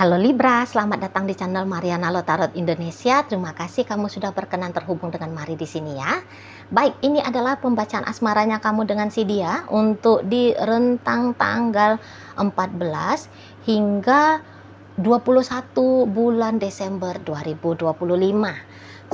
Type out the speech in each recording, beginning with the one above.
Halo Libra, selamat datang di channel Mariana Lotarot Indonesia. Terima kasih kamu sudah berkenan terhubung dengan Mari di sini ya. Baik, ini adalah pembacaan asmaranya kamu dengan si dia untuk di rentang tanggal 14 hingga 21 bulan Desember 2025.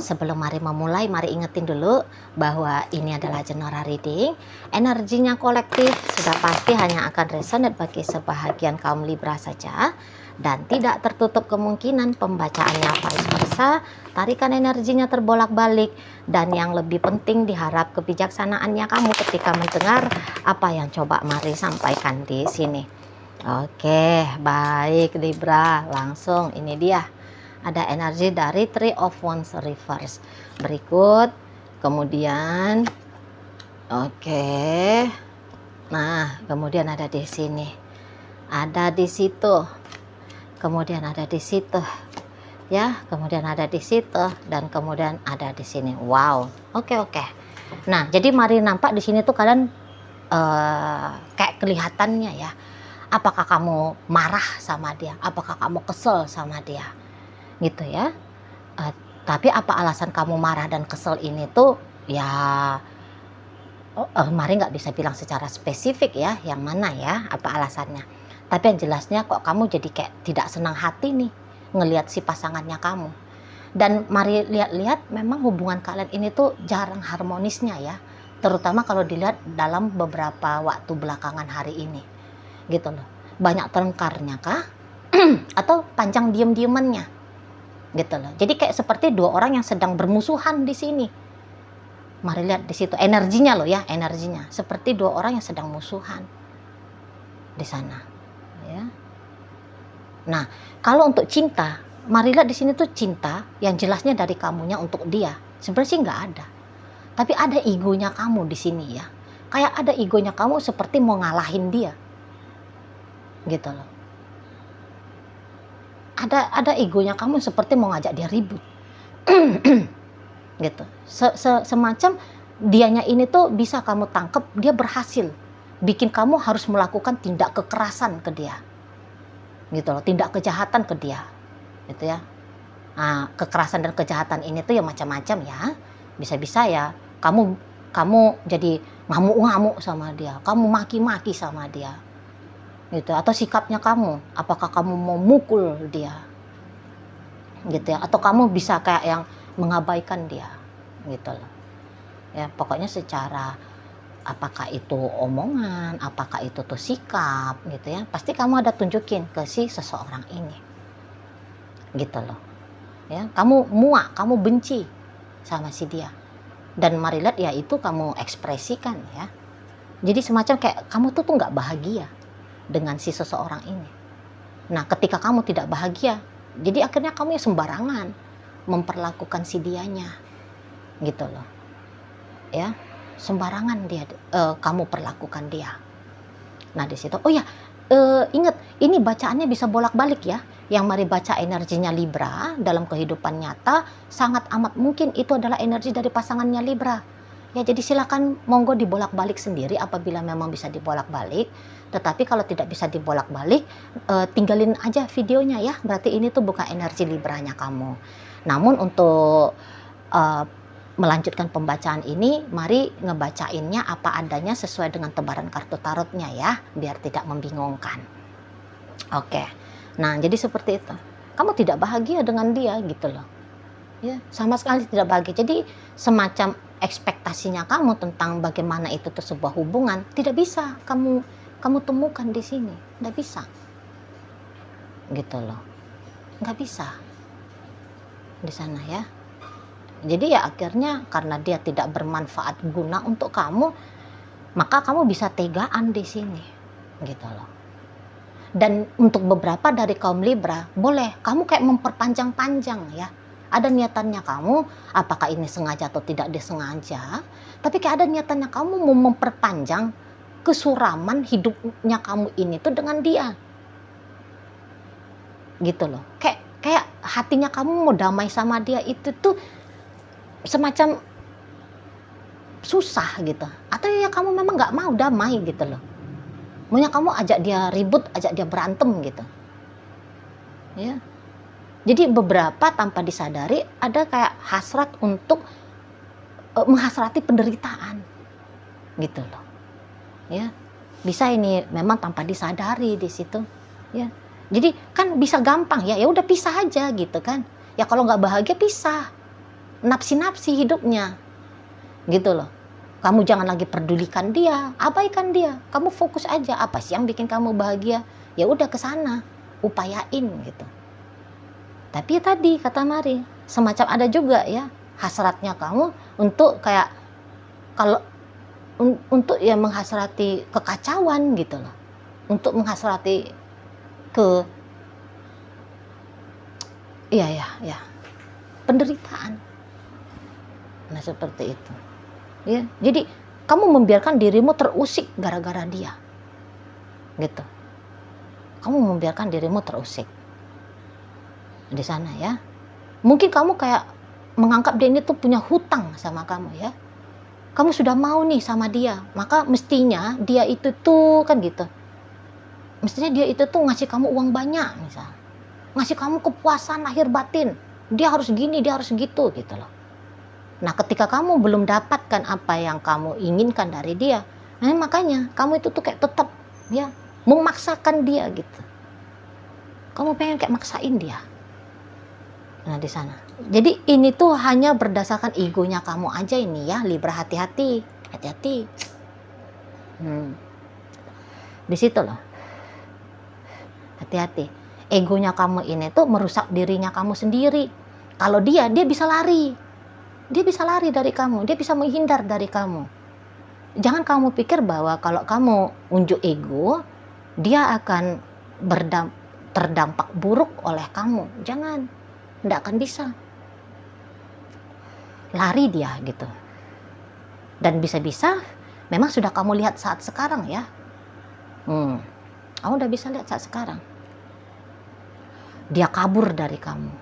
Sebelum Mari memulai, Mari ingetin dulu bahwa ini adalah general reading. Energinya kolektif sudah pasti hanya akan resonate bagi sebahagian kaum Libra saja. Dan tidak tertutup kemungkinan pembacaannya vice versa, tarikan energinya terbolak-balik, dan yang lebih penting diharap kebijaksanaannya kamu ketika mendengar apa yang coba Mari sampaikan di sini. Oke, baik Libra, langsung ini dia. Ada energi dari Three of Wands reverse. Berikut, kemudian, oke. Nah, kemudian ada di sini. Ada di situ. Kemudian ada di situ, ya, kemudian ada di situ, dan kemudian ada di sini. Wow, oke. Nah, jadi Mari nampak di sini tuh kalian kayak kelihatannya ya. Apakah kamu marah sama dia? Apakah kamu kesel sama dia? Gitu ya. Tapi apa alasan kamu marah dan kesel ini tuh ya? Mari nggak bisa bilang secara spesifik ya, yang mana ya, apa alasannya. Tapi yang jelasnya kok kamu jadi kayak tidak senang hati nih ngelihat si pasangannya kamu. Dan Mari lihat-lihat memang hubungan kalian ini tuh jarang harmonisnya ya. Terutama kalau dilihat dalam beberapa waktu belakangan hari ini. Gitu loh. Banyak tengkarnya kah? Atau panjang diem-diemannya? Gitu loh. Jadi kayak seperti dua orang yang sedang bermusuhan di sini. Mari lihat di situ energinya loh ya, energinya. Seperti dua orang yang sedang musuhan di sana. Ya. Nah, kalau untuk cinta, Mari lihat di sini tuh cinta yang jelasnya dari kamunya untuk dia. Sebenarnya sih nggak ada. Tapi ada egonya kamu di sini ya. Kayak ada egonya kamu seperti mau ngalahin dia. Gitu loh. Ada egonya kamu seperti mau ngajak dia ribut. Gitu. Semacam dianya ini tuh bisa kamu tangkep, dia berhasil bikin kamu harus melakukan tindak kekerasan ke dia, gitu loh, tindak kejahatan ke dia, gitu ya. Nah, kekerasan dan kejahatan ini tuh ya macam-macam ya. Bisa-bisa ya kamu jadi ngamuk-ngamuk sama dia, kamu maki-maki sama dia, gitu. Atau sikapnya kamu, apakah kamu mau mukul dia, gitu ya, atau kamu bisa kayak yang mengabaikan dia, gitu loh. Ya, pokoknya secara apakah itu omongan, apakah itu tuh sikap, gitu ya, pasti kamu ada tunjukin ke si seseorang ini, gitu loh. Ya, kamu muak, kamu benci sama si dia, dan Mari lihat ya itu kamu ekspresikan ya. Jadi semacam kayak kamu tuh nggak bahagia dengan si seseorang ini. Nah, ketika kamu tidak bahagia, jadi akhirnya kamu ya sembarangan memperlakukan si dianya, gitu loh. Ya, sembarangan kamu perlakukan dia. Nah, di situ ingat ini bacaannya bisa bolak-balik ya. Yang Mari baca energinya Libra dalam kehidupan nyata, sangat amat mungkin itu adalah energi dari pasangannya Libra. Ya, jadi silakan monggo dibolak-balik sendiri apabila memang bisa dibolak-balik. Tetapi kalau tidak bisa dibolak-balik, tinggalin aja videonya ya. Berarti ini tuh bukan energi Libranya kamu. Namun untuk melanjutkan pembacaan ini, Mari ngebacainnya apa adanya sesuai dengan tebaran kartu tarotnya ya, biar tidak membingungkan. Oke, nah jadi seperti itu. Kamu tidak bahagia dengan dia gitu loh. Ya, sama sekali tidak bahagia. Jadi semacam ekspektasinya kamu tentang bagaimana itu tuh sebuah hubungan tidak bisa kamu temukan di sini, tidak bisa. Gitu loh. Nggak bisa. Di sana ya. Jadi ya akhirnya karena dia tidak bermanfaat guna untuk kamu, maka kamu bisa tegaan di sini, gitu loh. Dan untuk beberapa dari kaum Libra, boleh kamu kayak memperpanjang-panjang ya. Ada niatannya kamu, apakah ini sengaja atau tidak disengaja, tapi kayak ada niatannya kamu mau memperpanjang kesuraman hidupnya kamu ini tuh dengan dia. Gitu loh. Kayak hatinya kamu mau damai sama dia itu tuh semacam susah gitu, atau ya kamu memang nggak mau damai gitu loh, maunya kamu ajak dia ribut, ajak dia berantem gitu ya. Jadi beberapa tanpa disadari ada kayak hasrat untuk menghasrati penderitaan, gitu loh, ya. Bisa ini memang tanpa disadari di situ, ya. Jadi kan bisa gampang ya udah pisah aja gitu kan. Ya kalau nggak bahagia pisah, napsi-napsi hidupnya, gitu loh. Kamu jangan lagi pedulikan dia, abaikan dia. Kamu fokus aja apa sih yang bikin kamu bahagia. Ya udah ke sana, upayain gitu. Tapi tadi kata Mari, semacam ada juga ya hasratnya kamu untuk kayak kalau untuk ya menghasrati kekacauan gitu loh. Untuk menghasrati ke ya penderitaan. Nah seperti itu. Ya, jadi kamu membiarkan dirimu terusik gara-gara dia. Gitu. Kamu membiarkan dirimu terusik di sana ya. Mungkin kamu kayak menganggap dia ini tuh punya hutang sama kamu ya. Kamu sudah mau nih sama dia, maka mestinya dia itu tuh kan gitu. Mestinya dia itu tuh ngasih kamu uang banyak misal. Ngasih kamu kepuasan lahir batin. Dia harus gini, dia harus gitu gitu loh. Nah, ketika kamu belum dapatkan apa yang kamu inginkan dari dia, nah makanya kamu itu tuh kayak tetap ya memaksakan dia gitu. Kamu pengen kayak maksain dia. Nah, di sana. Jadi ini tuh hanya berdasarkan egonya kamu aja ini ya, Libra, hati-hati, hati-hati. Di situ loh. Hati-hati. Egonya kamu ini tuh merusak dirinya kamu sendiri. Kalau dia bisa lari. Dia bisa lari dari kamu, dia bisa menghindar dari kamu. Jangan kamu pikir bahwa kalau kamu unjuk ego, dia akan terdampak buruk oleh kamu. Jangan, tidak akan bisa. Lari dia gitu. Dan bisa-bisa memang sudah kamu lihat saat sekarang ya. Kamu udah bisa lihat saat sekarang. Dia kabur dari kamu.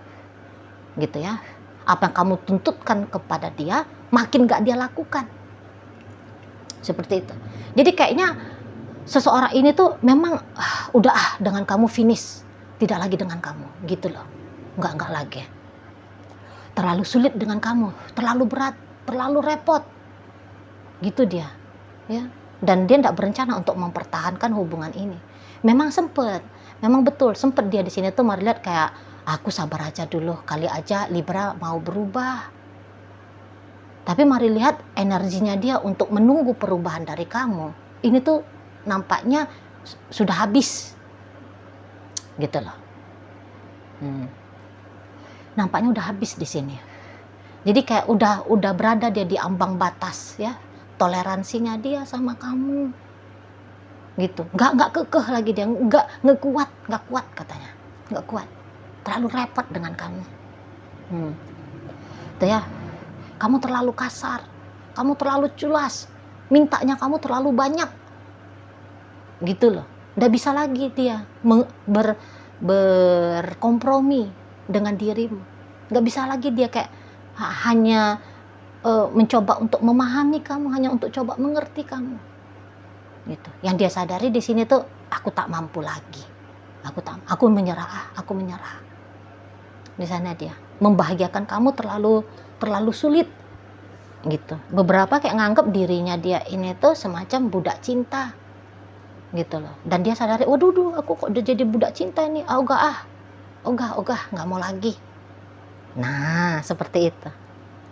Gitu ya. Apa yang kamu tuntutkan kepada dia, makin gak dia lakukan. Seperti itu. Jadi kayaknya seseorang ini tuh memang udah dengan kamu finish. Tidak lagi dengan kamu. Gitu loh. Enggak lagi. Terlalu sulit dengan kamu. Terlalu berat. Terlalu repot. Gitu dia. Ya. Dan dia tidak berencana untuk mempertahankan hubungan ini. Memang sempet. Memang betul. Sempet dia di sini tuh melihat kayak, aku sabar aja dulu, kali aja Libra mau berubah. Tapi mari lihat energinya dia untuk menunggu perubahan dari kamu. Ini tuh nampaknya sudah habis. Gitu loh. Nampaknya udah habis di sini. Jadi kayak udah berada dia di ambang batas ya. Toleransinya dia sama kamu. Gitu. Enggak kekeh lagi dia, enggak kuat katanya. Enggak kuat. Terlalu repot dengan kamu. Itu ya. Kamu terlalu kasar. Kamu terlalu culas. Mintanya kamu terlalu banyak. Gitu loh. Nggak bisa lagi dia berkompromi dengan dirimu. Nggak bisa lagi dia kayak hanya mencoba untuk memahami kamu, hanya untuk coba mengerti kamu. Gitu. Yang dia sadari di sini tuh, aku tak mampu lagi. Aku menyerah. Di sana dia membahagiakan kamu terlalu sulit gitu. Beberapa kayak nganggep dirinya dia ini tuh semacam budak cinta gitu loh. Dan dia sadari, waduh aku kok udah jadi budak cinta ini. Ogah nggak mau lagi. Nah seperti itu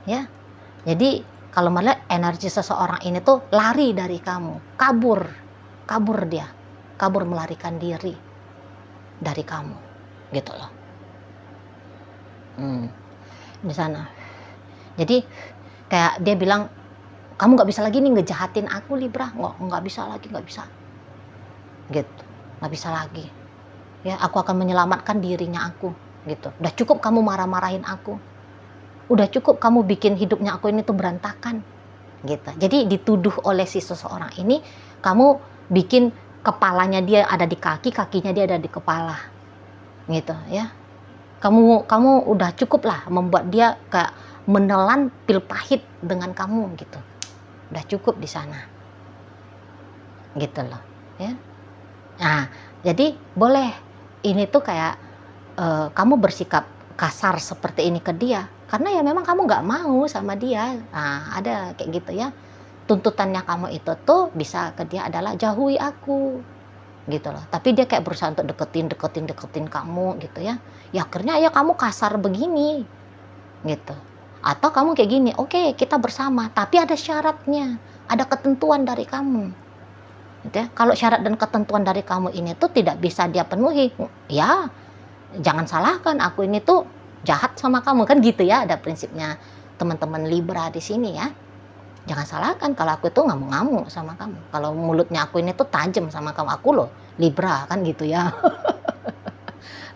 ya. Jadi kalau melihat energi seseorang ini tuh lari dari kamu, kabur dia, kabur melarikan diri dari kamu gitu loh. Di sana. Jadi kayak dia bilang, kamu nggak bisa lagi nih ngejahatin aku Libra, nggak bisa lagi, nggak bisa. Gitu, nggak bisa lagi. Ya, aku akan menyelamatkan dirinya aku. Gitu. Udah cukup kamu marah-marahin aku. Udah cukup kamu bikin hidupnya aku ini tuh berantakan. Gitu. Jadi dituduh oleh si seseorang ini, kamu bikin kepalanya dia ada di kaki, kakinya dia ada di kepala. Gitu ya. Kamu udah cukup lah membuat dia kayak menelan pil pahit dengan kamu gitu. Udah cukup di sana. Gitu loh, ya. Nah, jadi boleh ini tuh kayak kamu bersikap kasar seperti ini ke dia karena ya memang kamu nggak mau sama dia. Nah, ada kayak gitu ya. Tuntutannya kamu itu tuh bisa ke dia adalah jauhi aku gitu loh. Tapi dia kayak berusaha untuk deketin kamu gitu ya. Ya akhirnya ya kamu kasar begini gitu. Atau kamu kayak gini, oke, kita bersama, tapi ada syaratnya, ada ketentuan dari kamu. Gitu ya. Kalau syarat dan ketentuan dari kamu ini tuh tidak bisa dia penuhi, ya jangan salahkan aku ini tuh jahat sama kamu, kan gitu ya, ada prinsipnya teman-teman Libra di sini ya. Jangan salahkan kalau aku tuh ngamuk-ngamuk sama kamu. Kalau mulutnya aku ini tuh tajam sama kamu, aku loh Libra, kan gitu ya.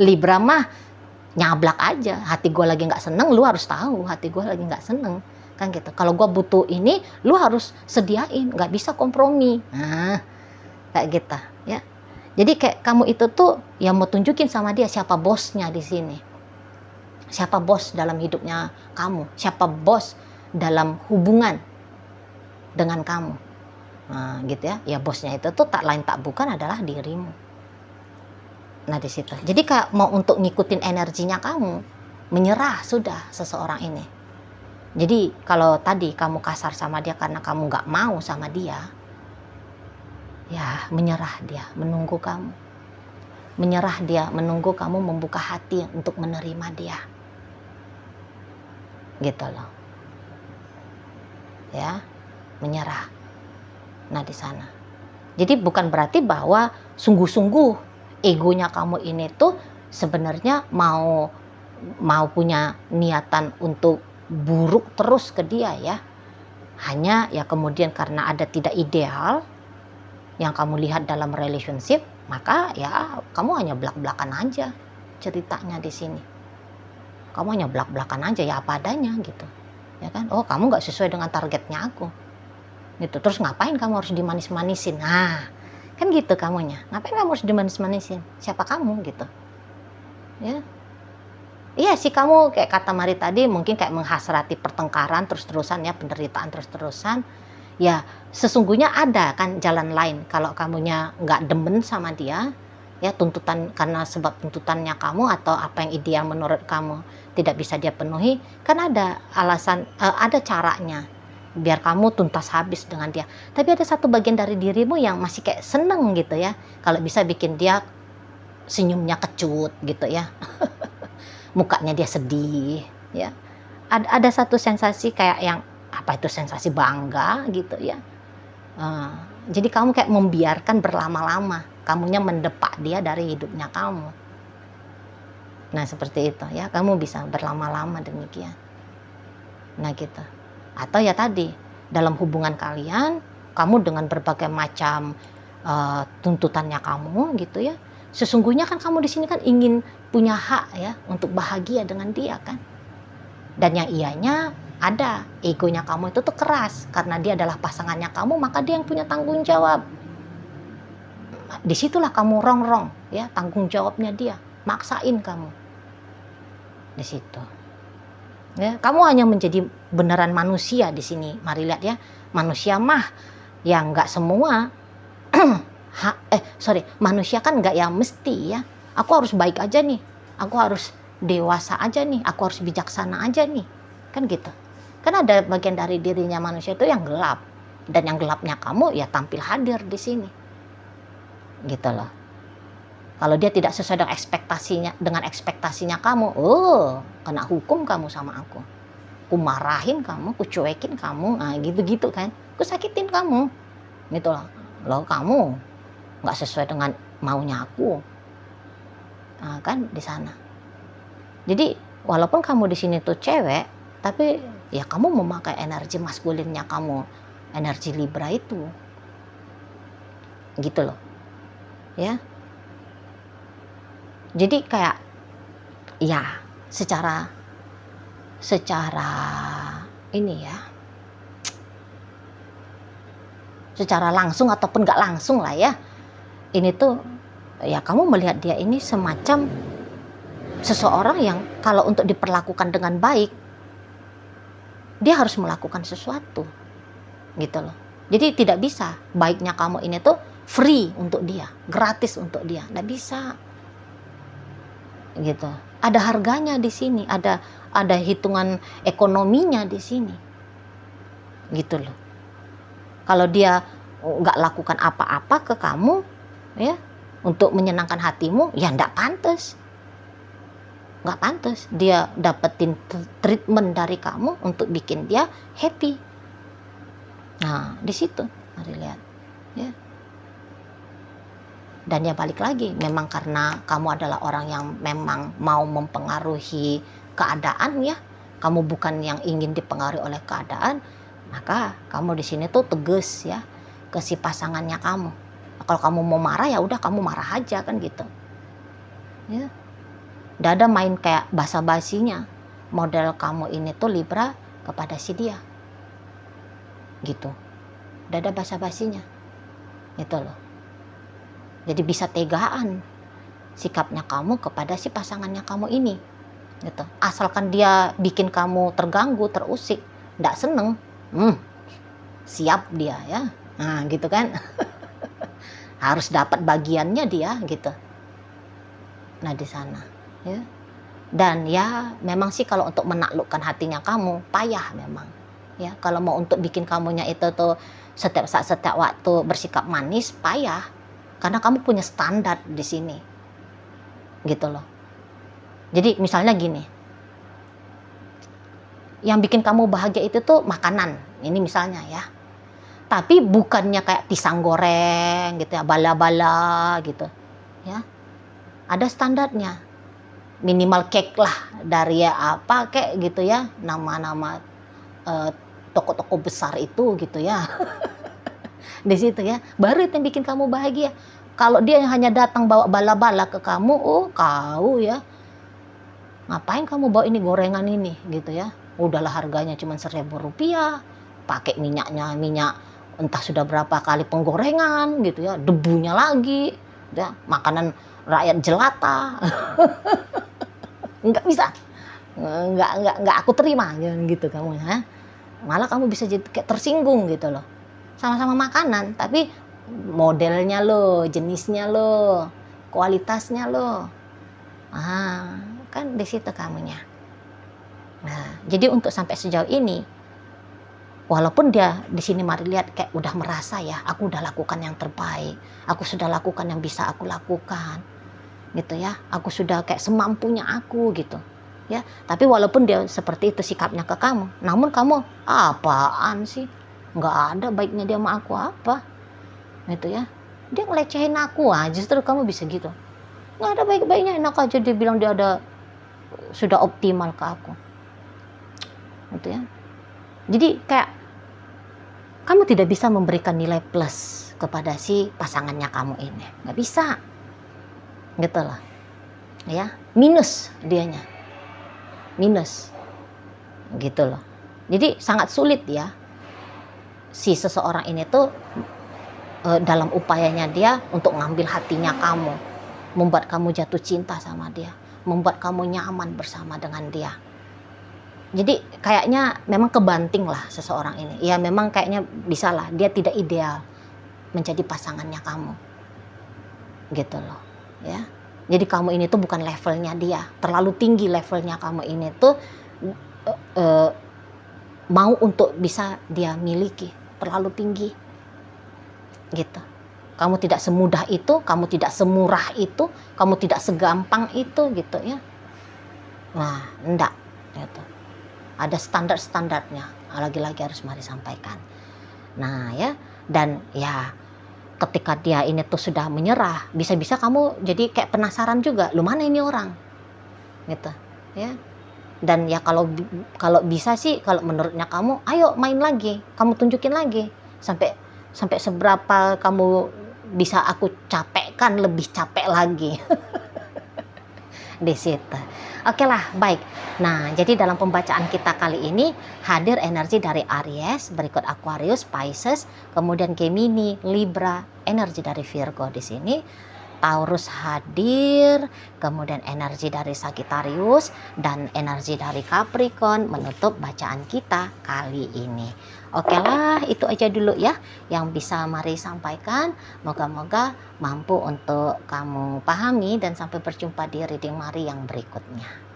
Libra mah nyablak aja, hati gue lagi nggak seneng, lu harus tahu hati gue lagi nggak seneng, kan gitu. Kalau gue butuh ini, lu harus sediain, nggak bisa kompromi. Nah, kayak gitu ya. Jadi kayak kamu itu tuh yang mau tunjukin sama dia siapa bosnya di sini, siapa bos dalam hidupnya kamu, siapa bos dalam hubungan dengan kamu. Nah, gitu ya. Ya bosnya itu tuh tak lain tak bukan adalah dirimu. Nah di situ. Jadi kayak mau untuk ngikutin energinya kamu, menyerah sudah seseorang ini. Jadi kalau tadi kamu kasar sama dia karena kamu nggak mau sama dia, ya menyerah dia, menunggu kamu. Menyerah dia, menunggu kamu membuka hati untuk menerima dia. Gitu loh. Ya, menyerah. Nah di sana. Jadi bukan berarti bahwa sungguh-sungguh egonya kamu ini tuh sebenarnya mau punya niatan untuk buruk terus ke dia ya. Hanya ya kemudian karena ada tidak ideal yang kamu lihat dalam relationship, maka ya kamu hanya belak-belakan aja ceritanya di sini. Kamu hanya belak-belakan aja ya apa adanya gitu. Ya kan? Oh, kamu nggak sesuai dengan targetnya aku. Gitu. Terus ngapain kamu harus dimanis-manisin? Nah, kan gitu kamunya. Ngapain kamu harus dimanis-manisin? Siapa kamu gitu? Ya. Iya sih kamu kayak kata Mari tadi mungkin kayak menghasrati pertengkaran terus-terusan ya, penderitaan terus-terusan. Ya, sesungguhnya ada kan jalan lain kalau kamunya nggak demen sama dia, ya tuntutan karena sebab tuntutannya kamu atau apa yang ideal menurut kamu tidak bisa dia penuhi, kan ada alasan, ada caranya biar kamu tuntas habis dengan dia. Tapi ada satu bagian dari dirimu yang masih kayak seneng gitu ya, kalau bisa bikin dia senyumnya kecut gitu ya, mukanya dia sedih ya. Ada satu sensasi kayak yang apa itu sensasi bangga gitu ya. Jadi kamu kayak membiarkan berlama-lama, kamunya mendepak dia dari hidupnya kamu. Nah seperti itu ya, kamu bisa berlama-lama demikian. Nah gitu. Atau ya tadi, dalam hubungan kalian, kamu dengan berbagai macam tuntutannya kamu gitu ya. Sesungguhnya kan kamu di sini kan ingin punya hak ya untuk bahagia dengan dia kan. Dan yang ianya ada, egonya kamu itu tuh keras karena dia adalah pasangannya kamu, maka dia yang punya tanggung jawab. Disitulah kamu rongrong ya, tanggung jawabnya dia, maksain kamu di situ. Ya, kamu hanya menjadi beneran manusia di sini. Mari lihat ya, manusia mah yang nggak semua. Manusia kan nggak yang mesti ya. Aku harus baik aja nih, aku harus dewasa aja nih, aku harus bijaksana aja nih, kan gitu. Kan ada bagian dari dirinya manusia itu yang gelap, dan yang gelapnya kamu ya tampil hadir di sini, gitu loh. Kalau dia tidak sesuai dengan ekspektasinya kamu, kena hukum kamu sama aku. Ku marahin kamu, ku cuekin kamu, nah gitu-gitu kan. Ku sakitin kamu, gitu loh. Loh kamu nggak sesuai dengan maunya aku, nah, kan di sana. Jadi walaupun kamu di sini tuh cewek, tapi ya kamu memakai energi maskulinnya kamu, energi Libra itu, gitu loh, ya. Jadi kayak ya secara ini ya, secara langsung ataupun nggak langsung lah ya, ini tuh ya kamu melihat dia ini semacam seseorang yang kalau untuk diperlakukan dengan baik dia harus melakukan sesuatu, gitu loh. Jadi tidak bisa baiknya kamu ini tuh free untuk dia, gratis untuk dia, nggak bisa. gitu. Ada harganya di sini, ada hitungan ekonominya di sini, gitu loh. Kalau dia nggak lakukan apa-apa ke kamu, ya, untuk menyenangkan hatimu, ya nggak pantas. Nggak pantas dia dapetin treatment dari kamu untuk bikin dia happy. Nah, di situ mari lihat, ya. Dan ya balik lagi, memang karena kamu adalah orang yang memang mau mempengaruhi keadaan, ya. Kamu bukan yang ingin dipengaruhi oleh keadaan, maka kamu di sini tuh tegas, ya, ke si pasangannya kamu. Kalau kamu mau marah, ya udah kamu marah aja, kan gitu. Ya. Nggak ada main kayak basa-basinya. Model kamu ini tuh Libra kepada si dia, gitu. Nggak ada basa-basinya, gitu loh. Jadi bisa tegaan sikapnya kamu kepada si pasangannya kamu ini, gitu. Asalkan dia bikin kamu terganggu, terusik, nggak seneng, siap dia, ya. Nah, gitu kan. Harus dapat bagiannya dia, gitu. Nah, di sana, ya. Dan ya memang sih kalau untuk menaklukkan hatinya kamu payah memang, ya. Kalau mau untuk bikin kamunya itu tuh setiap saat setiap waktu bersikap manis, payah, karena kamu punya standar di sini, gitu loh. Jadi misalnya gini, yang bikin kamu bahagia itu tuh makanan, ini misalnya, ya. Tapi bukannya kayak pisang goreng gitu ya, bala-bala gitu, ya. Ada standarnya. Minimal cake lah dari ya apa kayak gitu, ya, nama-nama toko-toko besar itu, gitu ya. Di situ, ya, baru itu yang bikin kamu bahagia. Kalau dia hanya datang bawa bala-bala ke kamu, oh kau, ya, ngapain kamu bawa ini gorengan ini, gitu ya. Udahlah harganya cuma Rp1.000, pakai minyaknya minyak entah sudah berapa kali penggorengan, gitu ya, debunya lagi, ya, makanan rakyat jelata. Nggak bisa, nggak aku terima, gitu kamu, ya. Malah kamu bisa jadi kayak tersinggung, gitu loh. Sama-sama makanan, tapi modelnya lo, jenisnya lo, kualitasnya lo, kan di situ kamunya. Nah, jadi untuk sampai sejauh ini, walaupun dia di sini mari lihat kayak udah merasa, ya, aku udah lakukan yang terbaik, aku sudah lakukan yang bisa aku lakukan, gitu ya, aku sudah kayak semampunya aku, gitu, ya. Tapi walaupun dia seperti itu sikapnya ke kamu, namun kamu apaan sih, nggak ada baiknya dia sama aku apa, gitu ya. Dia ngelecehin aku aja, justru kamu bisa gitu, nggak ada baik-baiknya, enak aja dia bilang dia sudah optimal ke aku, gitu ya. Jadi kayak kamu tidak bisa memberikan nilai plus kepada si pasangannya kamu ini, nggak bisa, gitu loh, ya. Minus dianya, minus, gitu loh. Jadi sangat sulit, ya, si seseorang ini tuh dalam upayanya dia untuk ngambil hatinya kamu, membuat kamu jatuh cinta sama dia, membuat kamu nyaman bersama dengan dia. Jadi kayaknya memang kebanting lah seseorang ini, ya, memang kayaknya bisa lah dia tidak ideal menjadi pasangannya kamu, gitu loh, ya. Jadi kamu ini tuh bukan levelnya dia, terlalu tinggi levelnya kamu ini tuh mau untuk bisa dia miliki, terlalu tinggi, gitu. Kamu tidak semudah itu, kamu tidak semurah itu, kamu tidak segampang itu, gitu, ya. Nah, enggak, gitu. Ada standar-standarnya, lagi-lagi harus mari sampaikan. Nah, ya, dan ya ketika dia ini tuh sudah menyerah, bisa-bisa kamu jadi kayak penasaran juga, lu mana ini orang, gitu, ya. Dan ya kalau bisa sih, kalau menurutnya kamu, ayo main lagi, kamu tunjukin lagi sampai seberapa kamu bisa aku capekkan, lebih capek lagi. Di situ. Oke lah, baik. Nah, jadi dalam pembacaan kita kali ini hadir energi dari Aries, berikut Aquarius, Pisces, kemudian Gemini, Libra, energi dari Virgo di sini. Taurus hadir, kemudian energi dari Sagittarius dan energi dari Capricorn menutup bacaan kita kali ini. Oke lah, itu aja dulu ya yang bisa Mari sampaikan. Moga-moga mampu untuk kamu pahami, dan sampai berjumpa di reading Mari yang berikutnya.